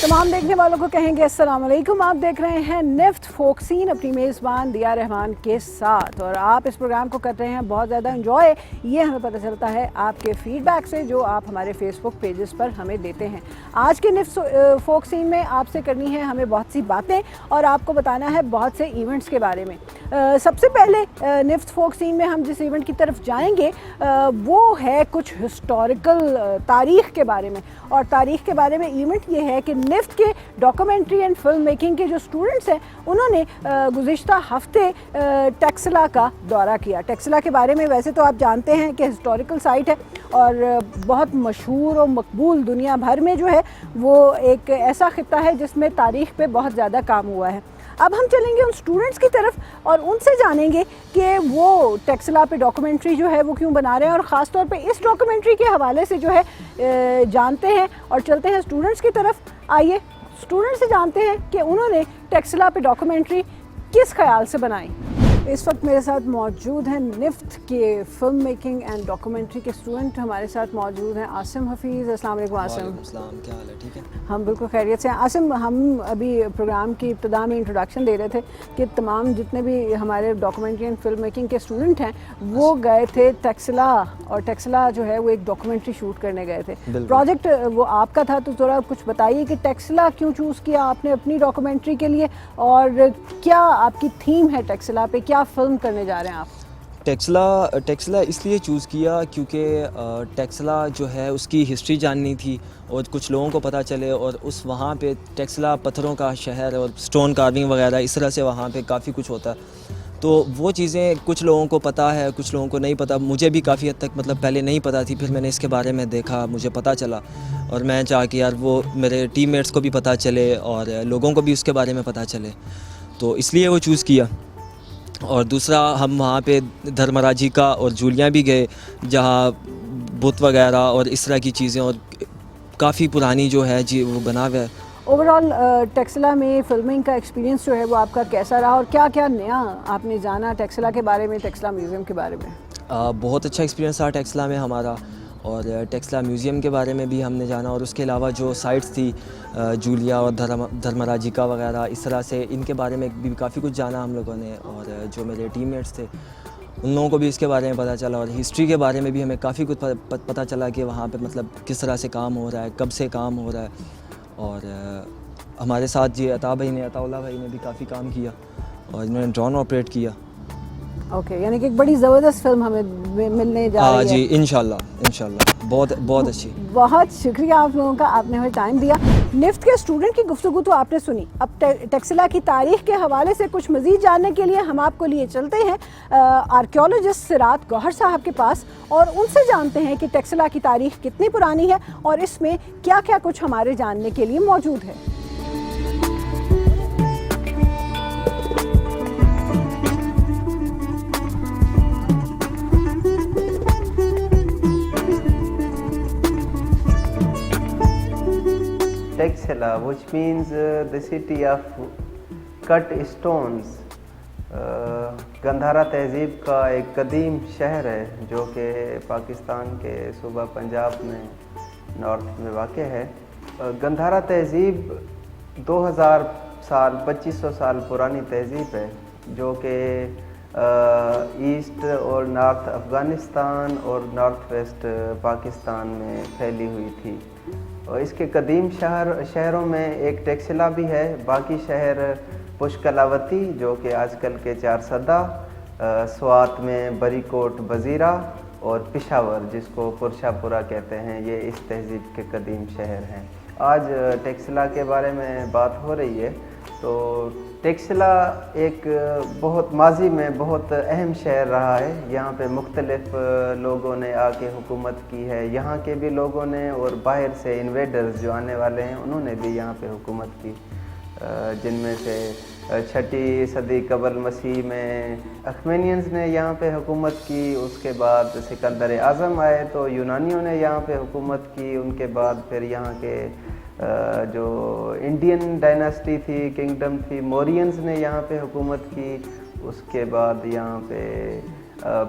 तमाम देखने वालों को कहेंगे अस्सलाम वालेकुम। आप देख रहे हैं निफ्ट फोक सीन अपनी मेज़बान दिया रहमान के साथ, और आप इस प्रोग्राम को कर रहे हैं बहुत ज़्यादा एंजॉय। ये हमें पता चलता है आपके फीडबैक से जो आप हमारे फेसबुक पेजेस पर हमें देते हैं। आज के निफ्ट फोक सीन में आपसे करनी है हमें बहुत सी बातें और आपको बताना है बहुत से इवेंट्स के बारे में। सबसे पहले निफ्ट फोक सीन में हम जिस इवेंट की तरफ जाएंगे वो है कुछ हिस्टोरिकल तारीख़ के बारे में, और तारीख़ के बारे में इवेंट ये है कि निफ्ट के डॉक्यूमेंट्री एंड फिल्म मेकिंग के जो स्टूडेंट्स हैं उन्होंने गुज़िश्ता हफ्ते टेक्सला का दौरा किया। टेक्सला के बारे में वैसे तो आप जानते हैं कि हिस्टोरिकल साइट है और बहुत मशहूर और मकबूल, दुनिया भर में जो है वो एक ऐसा ख़ित्ता है जिसमें तारीख़ पे बहुत ज़्यादा काम हुआ है। अब हम चलेंगे उन स्टूडेंट्स की तरफ और उनसे जानेंगे कि वो टेक्सला पे डॉक्यूमेंट्री जो है वो क्यों बना रहे हैं, और ख़ास तौर पे इस डॉक्यूमेंट्री के हवाले से जो है जानते हैं। और चलते हैं स्टूडेंट्स की तरफ। आइए स्टूडेंट्स से जानते हैं कि उन्होंने टेक्सला पे डॉक्यूमेंट्री किस ख्याल से बनाई। इस वक्त मेरे साथ मौजूद हैं निफ्ट के फिल्म मेकिंग एंड डॉक्यूमेंट्री के स्टूडेंट। हमारे साथ मौजूद हैं आसिम हफीज़। अस्सलाम वालेकुम आसिम। क्या हाल है? ठीक है, हम बिल्कुल खैरियत से हैं। आसिम, हम अभी प्रोग्राम की इब्तिदा में इंट्रोडक्शन दे रहे थे कि तमाम जितने भी हमारे डॉक्यूमेंट्री एंड फिल्म मेकिंग के स्टूडेंट हैं वो गए थे टेक्सला, और टेक्सला जो है वो एक डॉक्यूमेंट्री शूट करने गए थे। प्रोजेक्ट वो आपका था, तो ज़रा कुछ बताइए कि टेक्सला क्यों चूज़ किया आपने अपनी डॉक्यूमेंट्री के लिए, और क्या आपकी थीम है टेक्सला पे, क्या फिल्म करने जा रहे हैं आप? टेक्सला इसलिए चूज़ किया क्योंकि टेक्सला जो है उसकी हिस्ट्री जाननी थी और कुछ लोगों को पता चले, और उस वहाँ पे टेक्सला पत्थरों का शहर और स्टोन कार्विंग वगैरह इस तरह से वहाँ पे काफ़ी कुछ होता है। तो वो चीज़ें कुछ लोगों को पता है, कुछ लोगों को नहीं पता। मुझे भी काफ़ी हद तक मतलब पहले नहीं पता थी, फिर मैंने इसके बारे में देखा, मुझे पता चला, और मैं चाहा कि यार वो मेरे टीममेट्स को भी पता चले और लोगों को भी उसके बारे में पता चले, तो इसलिए वो चूज़ किया। और दूसरा, हम वहाँ पे धर्मराजी का और जूलियाँ भी गए जहाँ बुत वगैरह और इस तरह की चीज़ें, और काफ़ी पुरानी जो है जी वो बना हुआ है। ओवरऑल टेक्सला में फिल्मिंग का एक्सपीरियंस जो है वो आपका कैसा रहा, और क्या क्या नया आपने जाना टेक्सला के बारे में, टेक्सला म्यूज़ियम के बारे में? बहुत अच्छा एक्सपीरियंस रहा टेक्सला में हमारा, और टेक्सला म्यूज़ियम के बारे में भी हमने जाना, और उसके अलावा जो साइट्स थी जूलिया और धर्मराजी का वगैरह इस तरह से, इनके बारे में भी काफ़ी कुछ जाना हम लोगों ने। और जो मेरे टीममेट्स थे उन लोगों को भी इसके बारे में पता चला, और हिस्ट्री के बारे में भी हमें काफ़ी कुछ पता चला कि वहाँ पे मतलब किस तरह से काम हो रहा है, कब से काम हो रहा है। और हमारे साथ जी अताउल्लाह भाई ने भी काफ़ी काम किया, और इन्होंने ड्रोन ऑपरेट किया। ओके, यानी कि एक बड़ी ज़बरदस्त फिल्म हमें मिलने जा रही है। जी इंशाल्लाह बहुत अच्छी। बहुत शुक्रिया आप लोगों का, आपने हमें टाइम दिया। निफ्ट के स्टूडेंट की गुफ्तगू तो आपने सुनी। अब टेक्सला की तारीख़ के हवाले से कुछ मज़ीद जानने के लिए हम आपको लिए चलते हैं आर्कियोलॉजिस्ट सिरात गौहर साहब के पास, और उनसे जानते हैं कि टेक्सला की तारीख़ कितनी पुरानी है और इसमें क्या क्या कुछ हमारे जानने के लिए मौजूद है। Texela, which means the city of cut stones. Gandhara तहज़ीब का एक कदीम शहर है जो कि पाकिस्तान के सूबा पंजाब में नॉर्थ में वाक़ है। गंधारा तहज़ीब 2000 साल 2500 साल पुरानी तहज़ीब है जो कि ईस्ट और नॉर्थ अफ़गानिस्तान और नॉर्थ वेस्ट पाकिस्तान में फैली हुई थी। और इसके कदीम शहरों में एक टेक्सला भी है। बाकी शहर पुष्कलावती जो कि आजकल के चारसदा, स्वात में बरीकोट बज़ीरा, और पिशावर जिसको पुरशापुरा कहते हैं, ये इस तहज़ीब के कदीम शहर हैं। आज टेक्सला के बारे में बात हो रही है, तो टेक्सला एक बहुत माजी में बहुत अहम शहर रहा है। यहाँ पे मुख्तलिफ लोगों ने आके हुकूमत की है, यहाँ के भी लोगों ने, और बाहर से इन्वेडर्स जो आने वाले हैं उन्होंने भी यहाँ पे हुकूमत की, जिनमें से 6वीं सदी कबल मसीह में अखमेनियंस ने यहाँ पे हुकूमत की। उसके बाद सिकंदर आज़म आए तो यूनानियों ने यहाँ पे हुकूमत की। उनके बाद फिर यहाँ के जो इंडियन डायनास्टी थी, किंगडम थी, मौरियंस ने यहाँ पे हुकूमत की। उसके बाद यहाँ पे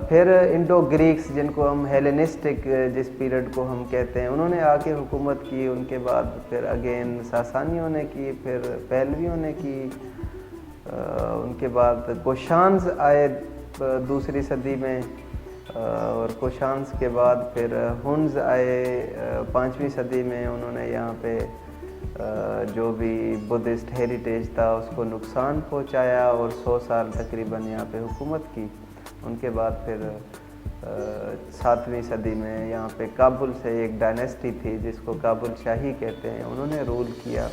پھر انڈو گریکس جن کو ہم ہیلینسٹک جس پیریڈ کو ہم کہتے ہیں انہوں نے آ کے حکومت کی. ان کے بعد پھر اگین ساسانیوں نے کی, پھر پہلویوں نے کی. ان کے بعد کوشانز آئے دوسری صدی میں, اور کوشانز کے بعد پھر ہنز آئے 5ویں صدی میں. انہوں نے یہاں پہ جو بھی بدھسٹ ہیریٹیج تھا اس کو نقصان پہنچایا اور 100 سال تقریباً یہاں پہ حکومت کی. ان کے بعد پھر 7ویں صدی میں یہاں پہ کابل سے ایک ڈائنیسٹی تھی جس کو کابل شاہی کہتے ہیں, انہوں نے رول کیا.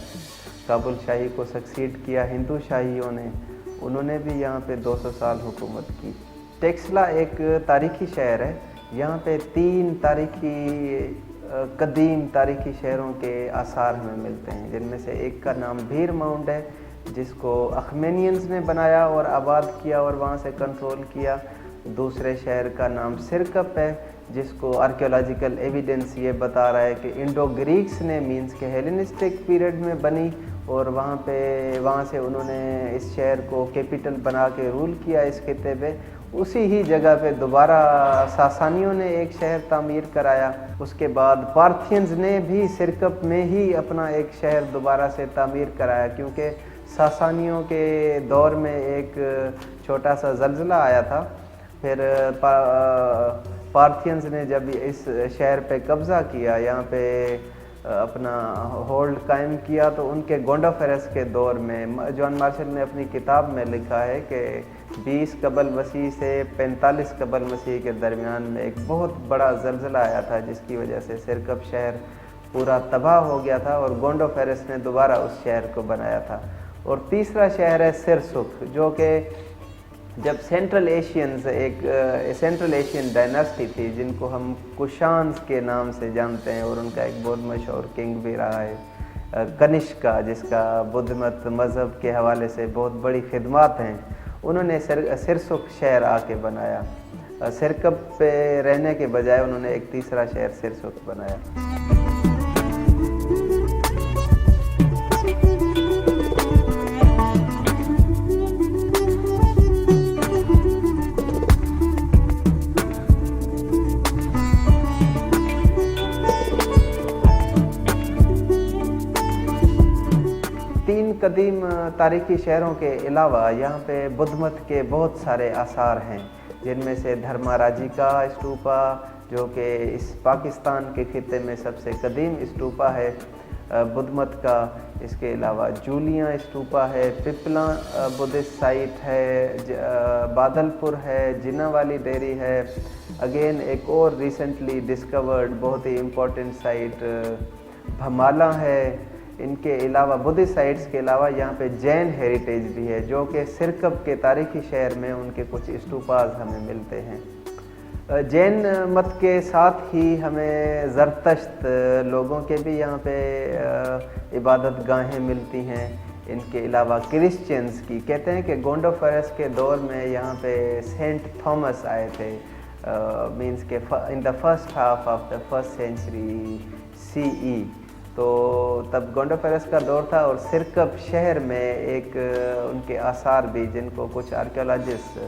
کابل شاہی کو سکسیڈ کیا ہندو شاہیوں نے, انہوں نے بھی یہاں پہ 200 سال حکومت کی. ٹیکسلا ایک تاریخی شہر ہے. یہاں پہ 3 قدیم تاریخی شہروں کے آثار ہمیں ملتے ہیں, جن میں سے ایک کا نام بھیر ماؤنٹ ہے جس کو اخمینینز نے بنایا اور آباد کیا اور وہاں سے کنٹرول کیا. دوسرے شہر کا نام سرکپ ہے جس کو آرکیولوجیکل ایویڈنس یہ بتا رہا ہے کہ انڈو گریکس نے مینس کے ہیلینسٹک پیریڈ میں بنی, اور وہاں سے انہوں نے اس شہر کو کیپٹل بنا کے رول کیا اس خطے پہ. اسی ہی جگہ پہ دوبارہ ساسانیوں نے ایک شہر تعمیر کرایا. اس کے بعد پارتھینز نے بھی سرکپ میں ہی اپنا ایک شہر دوبارہ سے تعمیر کرایا, کیونکہ ساسانیوں کے دور میں ایک چھوٹا سا زلزلہ آیا تھا. پھر پارتھینز نے جب اس شہر پہ قبضہ کیا, یہاں پہ اپنا ہولڈ قائم کیا, تو ان کے گونڈوفیرس کے دور میں جان مارشل نے اپنی کتاب میں لکھا ہے کہ 20 قبل مسیح سے 45 قبل مسیح کے درمیان میں ایک بہت بڑا زلزلہ آیا تھا جس کی وجہ سے سرکپ شہر پورا تباہ ہو گیا تھا, اور گونڈوفیرس نے دوبارہ اس شہر کو بنایا تھا. اور تیسرا شہر ہے سرسک, جو کہ جب سینٹرل ایشین ڈائناسٹی تھی جن کو ہم کوشانز کے نام سے جانتے ہیں, اور ان کا ایک بہت مشہور کنگ بھی رہا ہے کنشکا, جس کا بدھ مت مذہب کے حوالے سے بہت بڑی خدمات ہیں. انہوں نے سرسک شہر آ کے بنایا. سرکپ پہ رہنے کے بجائے انہوں نے ایک تیسرا شہر سرسک بنایا. قدیم تاریخی شہروں کے علاوہ یہاں پہ بدھ مت کے بہت سارے آثار ہیں, جن میں سے دھرما راجی کا اسٹوپا جو کہ اس پاکستان کے خطے میں سب سے قدیم اسٹوپا ہے بدھ مت کا. اس کے علاوہ جولیاں اسٹوپا ہے, پپلا بدھسٹ سائٹ ہے, بادل پور ہے, جنا والی ڈیری ہے. اگین ایک اور ریسنٹلی ڈسکورڈ بہت ہی امپورٹنٹ سائٹ بھمالا ہے. ان کے علاوہ بدھسٹ سائٹس کے علاوہ یہاں پہ جین ہیریٹیج بھی ہے, جو کہ سرکپ کے تاریخی شہر میں ان کے کچھ اسٹوپاز ہمیں ملتے ہیں. جین مت کے ساتھ ہی ہمیں زرتشت لوگوں کے بھی یہاں پہ عبادت گاہیں ملتی ہیں. ان کے علاوہ کرسچنز کی کہتے ہیں کہ گونڈوفیرس کے دور میں یہاں پہ سینٹ تھامس آئے تھے, مینس کہ in the first half of the first century CE. تو تب گونڈوفیرس کا دور تھا, اور سرکپ شہر میں ایک ان کے آثار بھی جن کو کچھ آرکیولوجسٹ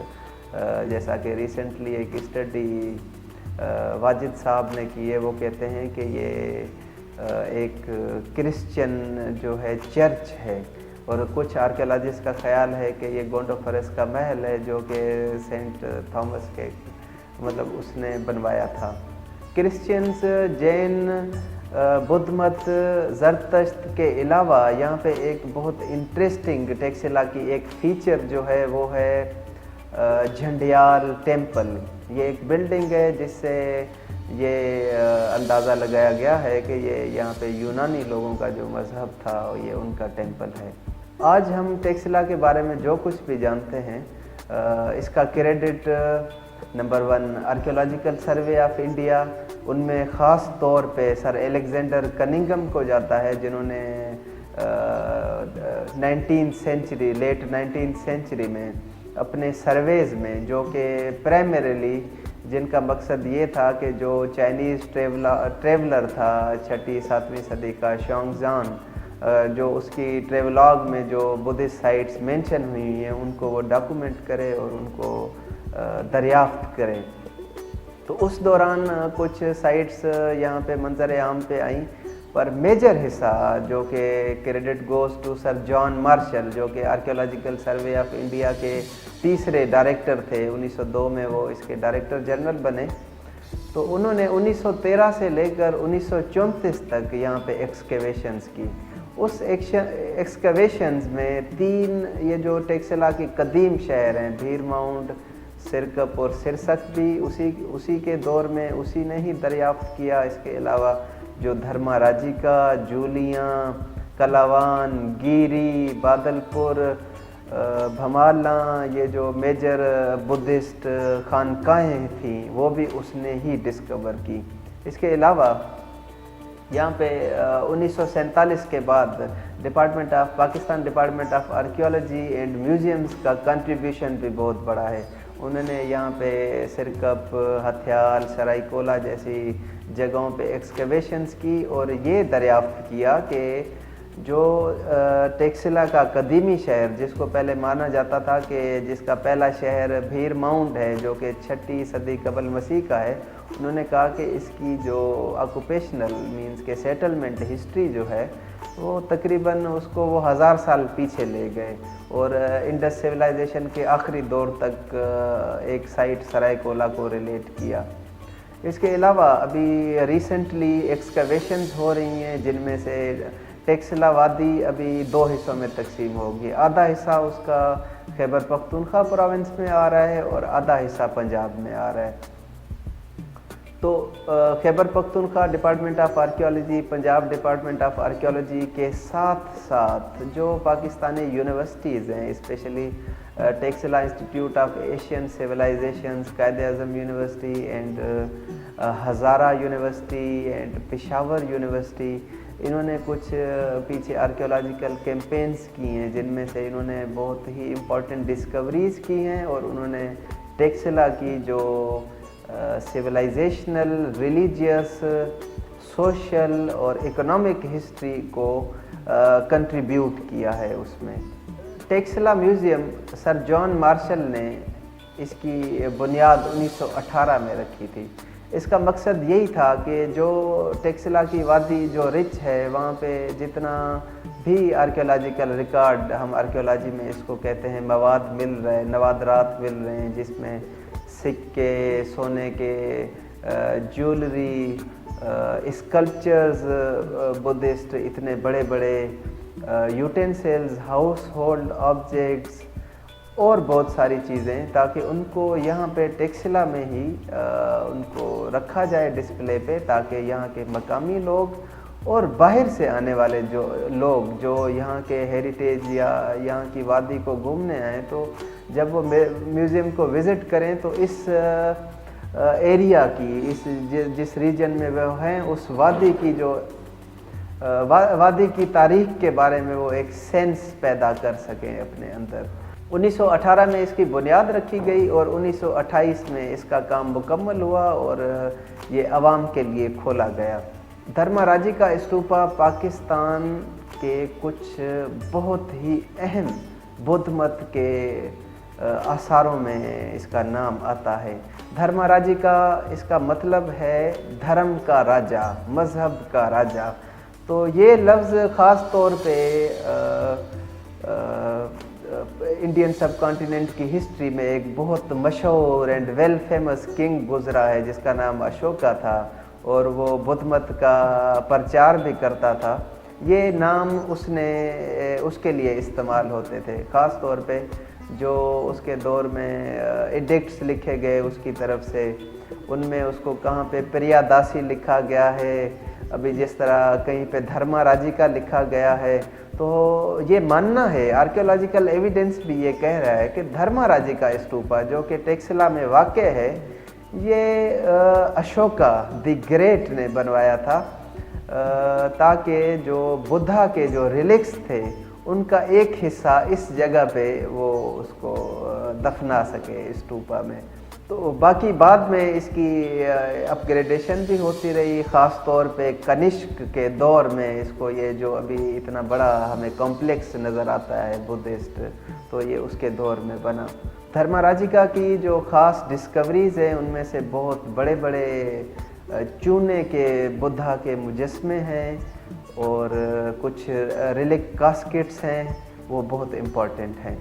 جیسا کہ ریسنٹلی ایک اسٹڈی واجد صاحب نے کی ہے, وہ کہتے ہیں کہ یہ ایک کرسچن جو ہے چرچ ہے, اور کچھ آرکیولوجسٹ کا خیال ہے کہ یہ گونڈوفیرس کا محل ہے جو کہ سینٹ تھامس کے مطلب اس نے بنوایا تھا. کرسچنز, جین, بدھ مت, زرتشت کے علاوہ یہاں پہ ایک بہت انٹرسٹنگ ٹیکسلا کی ایک فیچر جو ہے وہ ہے جھنڈیال ٹیمپل. یہ ایک بلڈنگ ہے جس سے یہ اندازہ لگایا گیا ہے کہ یہ یہاں پہ یونانی لوگوں کا جو مذہب تھا یہ ان کا ٹیمپل ہے. آج ہم ٹیکسلا کے بارے میں جو کچھ بھی جانتے ہیں اس کا credit number 1 archaeological survey of India, ان میں خاص طور پہ سر الیگزینڈر کننگم کو جاتا ہے, جنہوں نے 19th سینچری میں اپنے سرویز میں, جو کہ پرائمریلی جن کا مقصد یہ تھا کہ جو چائنیز ٹریولر تھا 6-7ویں صدی کا شانگزان, جو اس کی ٹریولاگ میں جو بدھسٹ سائٹس مینشن ہوئی ہیں ان کو وہ ڈاکومنٹ کرے اور ان کو دریافت کریں. تو اس دوران کچھ سائٹس یہاں پہ منظر عام پہ آئیں، پر میجر حصہ جو کہ credit goes to sir John Marshall, جو کہ آرکیولوجیکل سروے آف انڈیا کے تیسرے ڈائریکٹر تھے. 1902 میں وہ اس کے ڈائریکٹر جنرل بنے. تو انہوں نے 1913 سے لے کر 1934 تک یہاں پہ ایکسکیویشنز کی. اس ایکسکیویشنز میں 3 یہ جو ٹیکسلا کی قدیم شہر ہیں، بھیر ماؤنٹ، سرکپ اور سرسک بھی اسی کے دور میں اسی نے ہی دریافت کیا. اس کے علاوہ جو دھرما راجی کا، جولیاں، کلاوان، گیری، بادل پور، بھمالاں، یہ جو میجر بدھسٹ خانقاہیں تھیں وہ بھی اس نے ہی ڈسکور کی. اس کے علاوہ یہاں پہ 1947 کے بعد Pakistan department of archaeology and museums کا کنٹریبیوشن بھی بہت بڑا ہے. انہوں نے یہاں پہ سرکپ، ہتھیال، سرائی کولا جیسی جگہوں پہ ایکسکیویشنز کی اور یہ دریافت کیا کہ جو ٹیکسلا کا قدیمی شہر، جس کو پہلے مانا جاتا تھا کہ جس کا پہلا شہر بھیر ماؤنٹ ہے جو کہ 6 صدی قبل مسیح کا ہے، انہوں نے کہا کہ اس کی جو آکوپیشنل مینز کے سیٹلمنٹ ہسٹری جو ہے وہ تقریباً اس کو وہ 1000 سال پیچھے لے گئے اور انڈس سویلائزیشن کے آخری دور تک ایک سائٹ سرائے کولا کو ریلیٹ کیا. اس کے علاوہ ابھی ریسنٹلی ایکسکیویشنز ہو رہی ہیں جن میں سے ٹیکسلا وادی ابھی 2 حصوں میں تقسیم ہوگی. آدھا حصہ اس کا خیبر پختونخوا پروونس میں آ رہا ہے اور آدھا حصہ پنجاب میں آ رہا ہے. تو Khyber Pakhtunkhwa department of archaeology, Punjab department of archaeology کے ساتھ ساتھ جو پاکستانی یونیورسٹیز ہیں، specially Taxila institute of Asian civilizations, Quaid Azam university and Hazara university and Peshawar university, انہوں نے کچھ پیچھے آرکیولوجیکل کیمپینز کی ہیں جن میں سے انہوں نے بہت ہی امپورٹنٹ ڈسکوریز کی ہیں اور انہوں نے ٹیکسلا کی جو سویلائزیشنل، ریلیجیس، سوشل اور اکنامک ہسٹری کو کنٹریبیوٹ کیا ہے. اس میں ٹیکسلا میوزیم سر جان مارشل نے اس کی بنیاد 1918 میں رکھی تھی. اس کا مقصد یہی تھا کہ جو ٹیکسلا کی وادی جو رچ ہے وہاں پہ جتنا بھی آرکیولوجیکل ریکارڈ، ہم آرکیولوجی میں اس کو کہتے ہیں، مواد مل رہے ہیں، نوادرات مل رہے ہیں جس میں سکے، سونے کے جیولری، اسکلپچرز بدھسٹ، اتنے بڑے بڑے یوٹینسلز، ہاؤس ہولڈ آبجیکٹس اور بہت ساری چیزیں، تاکہ ان کو یہاں پہ ٹیکسلا میں ہی ان کو رکھا جائے ڈسپلے پہ، تاکہ یہاں کے مقامی لوگ اور باہر سے آنے والے جو لوگ جو یہاں کے ہیریٹیج یا یہاں کی وادی کو گھومنے آئیں تو جب وہ میوزیم کو وزٹ کریں تو اس ایریا کی، جس ریجن میں وہ ہیں، اس وادی کی جو وادی کی تاریخ کے بارے میں وہ ایک سینس پیدا کر سکیں اپنے اندر. 1918 میں اس کی بنیاد رکھی گئی اور 1928 میں اس کا کام مکمل ہوا اور یہ عوام کے لیے کھولا گیا. دھرما راجی کا استوپا پاکستان کے کچھ بہت ہی اہم بدھ مت کے آثاروں میں اس کا نام آتا ہے. دھرما راجی کا اس کا مطلب ہے دھرم کا راجا، مذہب کا راجا. تو یہ لفظ خاص طور پہ انڈین سب کانٹیننٹ کی ہسٹری میں ایک بہت مشہور اینڈ ویل فیمس کنگ گزرا ہے جس کا نام اشوکا تھا اور وہ بدھ مت کا پرچار بھی کرتا تھا. یہ نام اس کے لیے استعمال ہوتے تھے، خاص طور پہ جو اس کے دور میں ایڈکٹس لکھے گئے اس کی طرف سے، ان میں اس کو کہاں پہ پریا داسی لکھا گیا ہے، ابھی جس طرح کہیں پہ دھرما راجی کا لکھا گیا ہے. تو یہ ماننا ہے، آرکیولوجیکل ایویڈنس بھی یہ کہہ رہا ہے کہ دھرما راجی کا استوپا جو کہ ٹیکسلا میں واقع ہے یہ اشوکا دی گریٹ نے بنوایا تھا تاکہ جو بدھا کے جو ریلکس تھے ان کا ایک حصہ اس جگہ پہ وہ اس کو دفنا سکے استوپا میں. تو باقی بعد میں اس کی اپ گریڈیشن بھی ہوتی رہی، خاص طور پہ کنشک کے دور میں اس کو یہ جو ابھی اتنا بڑا ہمیں کمپلیکس نظر آتا ہے بدھسٹ، تو یہ اس کے دور میں بنا. धर्माराजिका की जो ख़ास डिस्कवरीज़ हैं उनमें से बहुत बड़े बड़े चूने के बुद्धा के मुजस्मे हैं और कुछ रिलिक कास्केट्स हैं, वो बहुत इम्पॉर्टेंट हैं।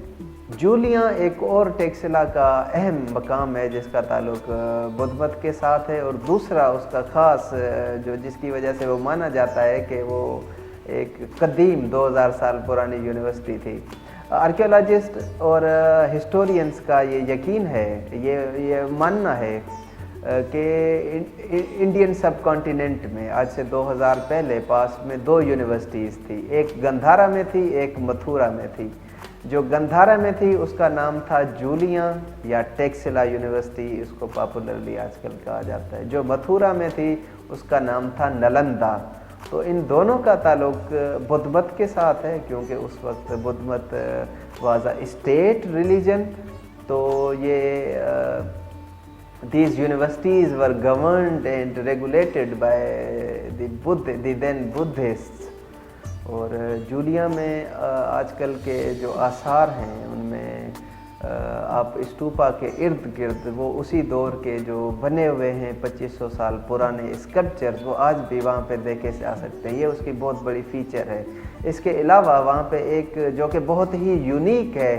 जूलियाँ एक और टेक्सला का अहम मकाम है जिसका ताल्लुक बुद्ध मत के साथ है, और दूसरा उसका ख़ास जो जिसकी वजह से वो माना जाता है कि वो एक कदीम 2000 साल पुरानी यूनिवर्सिटी थी। आर्कियोलॉजिस्ट और हिस्टोरियंस का ये यकीन है, ये मानना है कि इंडियन सब कॉन्टिनेंट में आज से 2000 पहले पास में 2 यूनिवर्सिटीज़ थी, एक गंधारा में थी, एक मथुरा में थी। जो गंधारा में थी उसका नाम था जूलियाँ या टेक्सला यूनिवर्सिटी, इसको पॉपुलरली आजकल कहा जाता है। जो मथुरा में थी उसका नाम था नालंदा। तो इन दोनों का ताल्लुक बुद्ध मत के साथ है, क्योंकि उस वक्त बुद्ध मत वाज अ स्टेट रिलीजन। तो ये these universities were governed and regulated by the then Buddhists। और जूलिया में आजकल के जो आसार हैं उनमें आप स्तूपा के इर्द गिर्द वो उसी दौर के जो बने हुए हैं 2500 साल पुराने स्कल्पचर्स, वो आज भी वहाँ पे देखे से आ सकते हैं। ये उसकी बहुत बड़ी फीचर है। इसके अलावा वहाँ पे एक जो कि बहुत ही यूनिक है,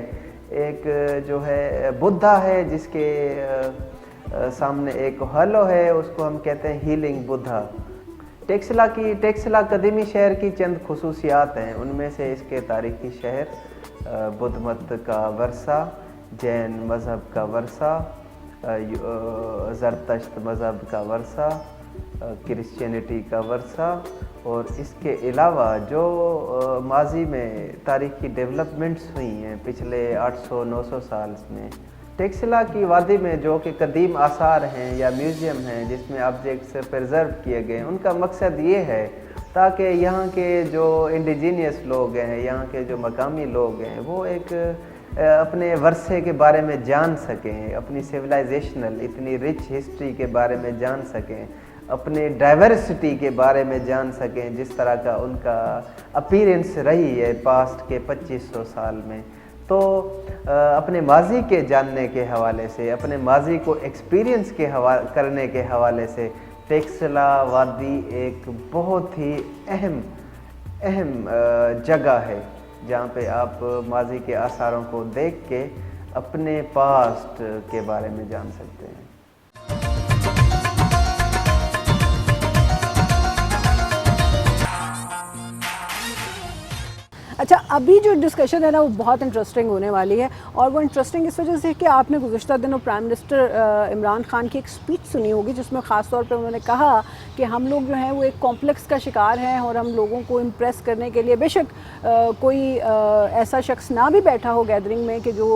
एक जो है बुद्धा है जिसके सामने एक हलो है, उसको हम कहते हैं हीलिंग बुद्धा। टेक्सला कदीमी शहर की चंद खुसूसियात हैं, उनमें से इसके तारीखी शहर, बुद्ध मत का वर्षा, जैन मज़हब का वर्षा, ज़रतश्त मज़हब का वर्षा, क्रिश्चियनिटी का वर्षा, और इसके अलावा जो माजी में तारीखी डेवलपमेंट्स हुई हैं पिछले 800-900 साल में। टेक्सला की वादी में जो कि कदीम आसार हैं या म्यूज़ियम हैं जिसमें ऑब्जेक्ट्स प्रिजर्व किए गए हैं, उनका मकसद ये है ताकि यहाँ के जो इंडिजीनियस लोग हैं, यहाँ के जो मकामी लोग हैं, वो एक अपने वर्षे के बारे में जान सकें, अपनी सिविलाइजेशनल इतनी रिच हिस्ट्री के बारे में जान सकें, अपने डाइवर्सिटी के बारे में जान सकें, जिस तरह का उनका अपीयरेंस रही है पास्ट के 2500 साल में। तो अपने माजी के जानने के हवाले से, अपने माजी को एक्सपीरियंस करने के हवाले से टेक्सला वादी एक बहुत ही अहम जगह है जहाँ पे आप माजी के आसारों को देख के अपने पास्ट के बारे में जान सकते हैं। अच्छा, अभी जो डिस्कशन है ना वो बहुत इंटरेस्टिंग होने वाली है, और वो इंटरेस्टिंग इस वजह से कि आपने गुज़श्ता दिनों प्राइम मिनिस्टर इमरान खान की एक स्पीच सुनी होगी जिसमें ख़ास तौर पे उन्होंने कहा कि हम लोग जो हैं वो एक कॉम्प्लेक्स का शिकार हैं, और हम लोगों को इम्प्रेस करने के लिए बेशक कोई ऐसा शख्स ना भी बैठा हो गैदरिंग में कि जो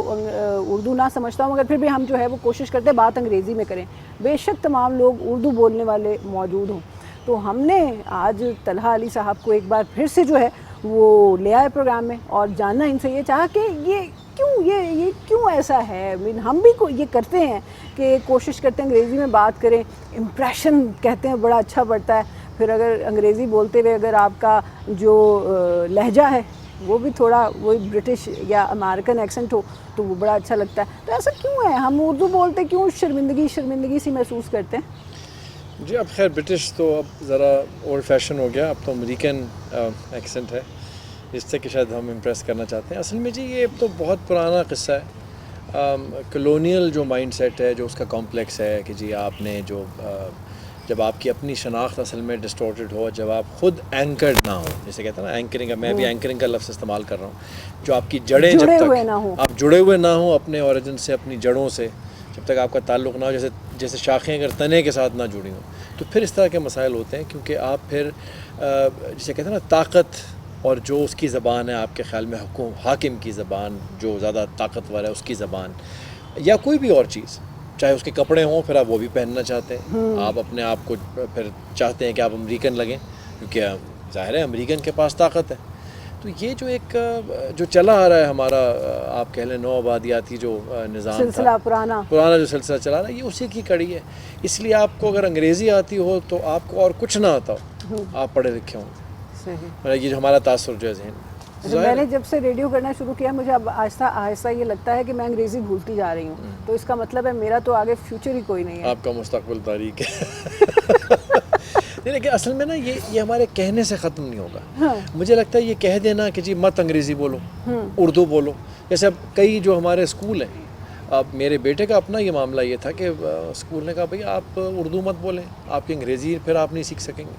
उर्दू ना समझता हो, मगर फिर भी हम जो है वो कोशिश करते बात अंग्रेज़ी में करें, बेशक तमाम लोग उर्दू बोलने वाले मौजूद हों। तो हमने आज तलहा अली साहब को एक बार फिर से जो है वो ले आए प्रोग्राम में, और जानना इनसे ये चाहा कि ये क्यों ऐसा है। मीन हम भी ये करते हैं कि कोशिश करते हैं अंग्रेज़ी में बात करें, इम्प्रेशन कहते हैं बड़ा अच्छा पड़ता है, फिर अगर अंग्रेज़ी बोलते हुए अगर आपका जो लहजा है वो भी थोड़ा वही ब्रिटिश या अमेरिकन एक्सेंट हो तो वो बड़ा अच्छा लगता है। तो ऐसा क्यों है, हम उर्दू बोलते क्यों शर्मिंदगी सी महसूस करते हैं? जी, अब खैर ब्रिटिश तो अब ज़रा ओल्ड फैशन हो गया, अब तो अमेरिकन एक्सेंट है, इससे कि शायद हम इम्प्रेस करना चाहते हैं। असल में जी ये तो बहुत पुराना किस्सा है, कॉलोनियल जो माइंड सेट है, जो उसका कॉम्प्लेक्स है कि जी आपने जो जब आपकी अपनी शनाख्त असल में डिस्टॉर्टेड हो, जब आप ख़ुद एंकर्ड ना हो, जैसे कहते हैं ना एंकरिंग, मैं भी एंकरिंग का लफ्ज़ इस्तेमाल कर रहा हूँ, जो आपकी जड़ें जब तक आप जुड़े हुए ना हो अपने ओरिजिन से, अपनी जड़ों से, जब तक आपका ताल्लुक़ ना हो, जैसे शाखें अगर तने के साथ ना जुड़ी हों, तो फिर इस तरह के मसाइल होते हैं। क्योंकि आप फिर जिसे कहते हैं ना ताकत, और जो उसकी ज़बान है आपके ख़्याल में हाकिम की ज़बान, जो ज़्यादा ताकतवर है उसकी ज़बान, या कोई भी और चीज़, चाहे उसके कपड़े हों, फिर आप वो भी पहनना चाहते हैं। आप अपने आप को फिर चाहते हैं कि आप अमेरिकन लगें, क्योंकि ज़ाहिर है अमेरिकन के पास ताकत है। तो ये जो एक जो चला आ रहा है हमारा, आप कह लें नौ आबादियाती जो निज़ाम सिलसिला पुराना जो सिलसिला चला रहा है, ये उसी की कड़ी है। इसलिए आपको अगर अंग्रेज़ी आती हो तो आपको और कुछ ना आता हो, आप पढ़े लिखे हों, मतलब ये जो हमारा तासुर जो है ज़हन में। मैंने जब से रेडियो करना शुरू किया मुझे अब आहिस्ता आहिस्ता ये लगता है कि मैं अंग्रेज़ी भूलती जा रही हूँ, तो इसका मतलब है मेरा तो आगे फ्यूचर ही कोई नहीं है। आपका मुस्तकबिल तारीक है। नहीं, लेकिन असल में ना ये हमारे कहने से ख़त्म नहीं होगा। हाँ। मुझे लगता है ये कह देना कि जी मत अंग्रेज़ी बोलो, उर्दू बोलो, जैसे अब कई जो हमारे स्कूल हैं, अब मेरे बेटे का अपना ये मामला ये था कि स्कूल ने कहा भाई आप उर्दू मत बोलें, आपकी अंग्रेज़ी फिर आप नहीं सीख सकेंगे।